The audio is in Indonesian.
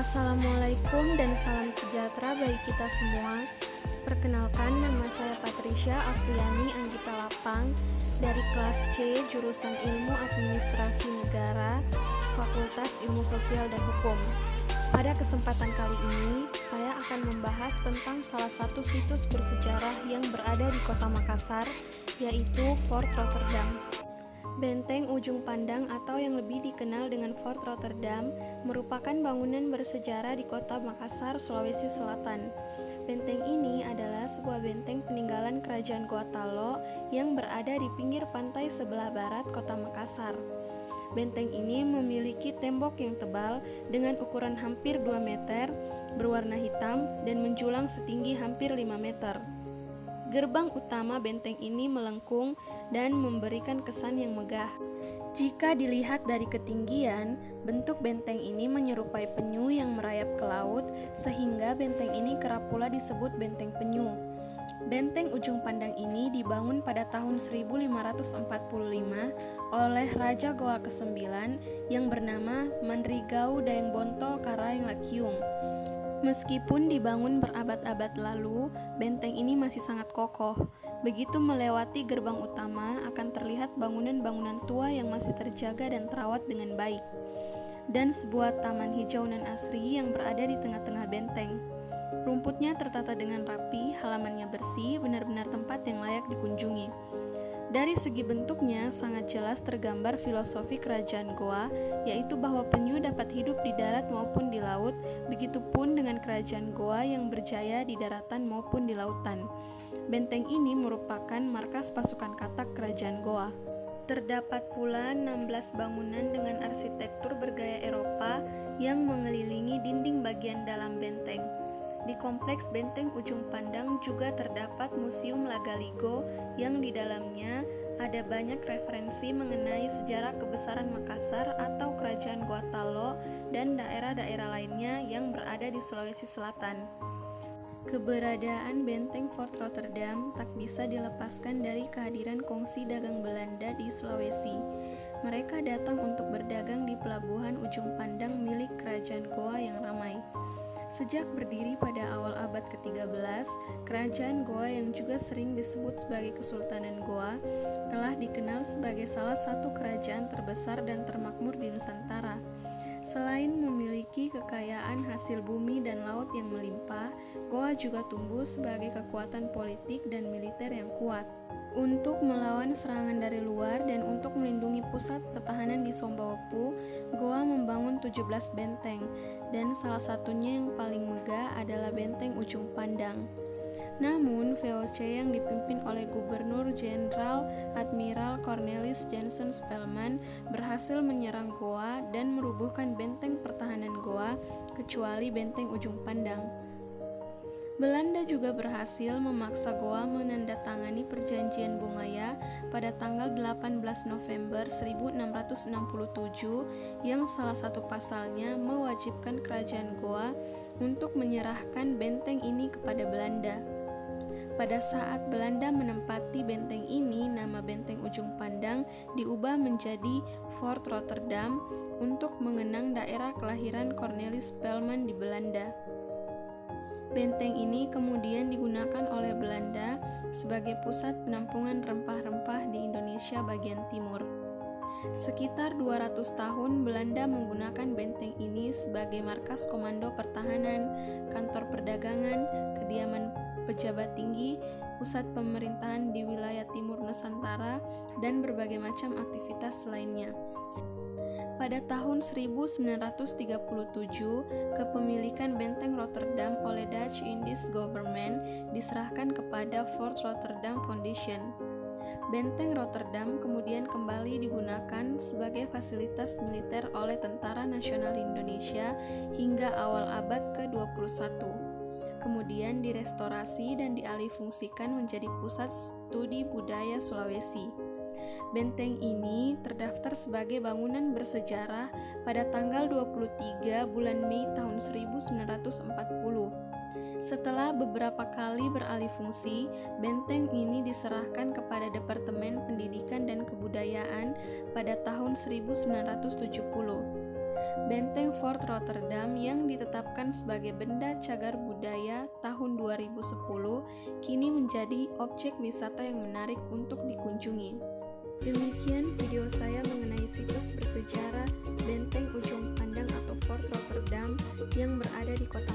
Assalamualaikum dan salam sejahtera bagi kita semua. Perkenalkan, nama saya Patricia Afriani Anggita Lapang dari kelas C jurusan Ilmu Administrasi Negara, Fakultas Ilmu Sosial dan Hukum. Pada kesempatan kali ini, saya akan membahas tentang salah satu situs bersejarah yang berada di Kota Makassar, yaitu Fort Rotterdam. Benteng Ujung Pandang atau yang lebih dikenal dengan Fort Rotterdam merupakan bangunan bersejarah di Kota Makassar, Sulawesi Selatan. Benteng ini adalah sebuah benteng peninggalan Kerajaan Goa Talo yang berada di pinggir pantai sebelah barat Kota Makassar. Benteng ini memiliki tembok yang tebal dengan ukuran hampir 2 meter, berwarna hitam, dan menjulang setinggi hampir 5 meter. Gerbang utama benteng ini melengkung dan memberikan kesan yang megah. Jika dilihat dari ketinggian, bentuk benteng ini menyerupai penyu yang merayap ke laut, sehingga benteng ini kerap pula disebut benteng penyu. Benteng Ujung Pandang ini dibangun pada tahun 1545 oleh Raja Goa ke-9 yang bernama Mandrigau Daeng Bonto Karaeng Lakiung. Meskipun dibangun berabad-abad lalu, benteng ini masih sangat kokoh. Begitu melewati gerbang utama, akan terlihat bangunan-bangunan tua yang masih terjaga dan terawat dengan baik, dan sebuah taman hijau nan asri yang berada di tengah-tengah benteng. Rumputnya tertata dengan rapi, halamannya bersih, benar-benar tempat yang layak dikunjungi. Dari segi bentuknya, sangat jelas tergambar filosofi kerajaan Goa, yaitu bahwa penyu dapat hidup di darat maupun di laut, begitupun dengan kerajaan Goa yang berjaya di daratan maupun di lautan. Benteng ini merupakan markas pasukan katak kerajaan Goa. Terdapat pula 16 bangunan dengan arsitektur bergaya Eropa yang mengelilingi dinding bagian dalam benteng. Di kompleks Benteng Ujung Pandang juga terdapat Museum Lagaligo yang di dalamnya ada banyak referensi mengenai sejarah kebesaran Makassar atau Kerajaan Goa Talo dan daerah-daerah lainnya yang berada di Sulawesi Selatan. Keberadaan Benteng Fort Rotterdam tak bisa dilepaskan dari kehadiran kongsi dagang Belanda di Sulawesi. Mereka datang untuk berdagang di pelabuhan Ujung Pandang milik Kerajaan Goa yang ramai. Sejak berdiri pada awal abad ke-13, Kerajaan Goa yang juga sering disebut sebagai Kesultanan Goa telah dikenal sebagai salah satu kerajaan terbesar dan termakmur di Nusantara. Selain memiliki kekayaan hasil bumi dan laut yang melimpah, Goa juga tumbuh sebagai kekuatan politik dan militer yang kuat. Untuk melawan serangan dari luar dan untuk melindungi pusat pertahanan di Sombawapu, Goa membangun 17 benteng, dan salah satunya yang paling megah adalah Benteng Ujung Pandang. Namun, VOC yang dipimpin oleh Gubernur Jenderal Admiral Cornelis Janson Spelman berhasil menyerang Goa dan merubuhkan benteng pertahanan Goa, kecuali Benteng Ujung Pandang. Belanda juga berhasil memaksa Goa menandatangani Perjanjian Bungaya pada tanggal 18 November 1667 yang salah satu pasalnya mewajibkan kerajaan Goa untuk menyerahkan benteng ini kepada Belanda. Pada saat Belanda menempati benteng ini, nama Benteng Ujung Pandang diubah menjadi Fort Rotterdam untuk mengenang daerah kelahiran Cornelis Spelman di Belanda. Benteng ini kemudian digunakan oleh Belanda sebagai pusat penampungan rempah-rempah di Indonesia bagian timur. Sekitar 200 tahun Belanda menggunakan benteng ini sebagai markas komando pertahanan, kantor perdagangan, kediaman pejabat tinggi, pusat pemerintahan di wilayah timur Nusantara, dan berbagai macam aktivitas lainnya. Pada tahun 1937, kepemilikan Benteng Rotterdam oleh Dutch Indies Government diserahkan kepada Fort Rotterdam Foundation. Benteng Rotterdam kemudian kembali digunakan sebagai fasilitas militer oleh Tentara Nasional Indonesia hingga awal abad ke-21. Kemudian direstorasi dan dialihfungsikan menjadi pusat studi budaya Sulawesi. Benteng ini terdaftar sebagai bangunan bersejarah pada tanggal 23 bulan Mei tahun 1940. Setelah beberapa kali beralih fungsi, benteng ini diserahkan kepada Departemen Pendidikan dan Kebudayaan pada tahun 1970. Benteng Fort Rotterdam yang ditetapkan sebagai benda cagar budaya tahun 2010 kini menjadi objek wisata yang menarik untuk dikunjungi. Demikian video saya mengenai situs bersejarah Benteng Ujung Pandang atau Fort Rotterdam yang berada di Kota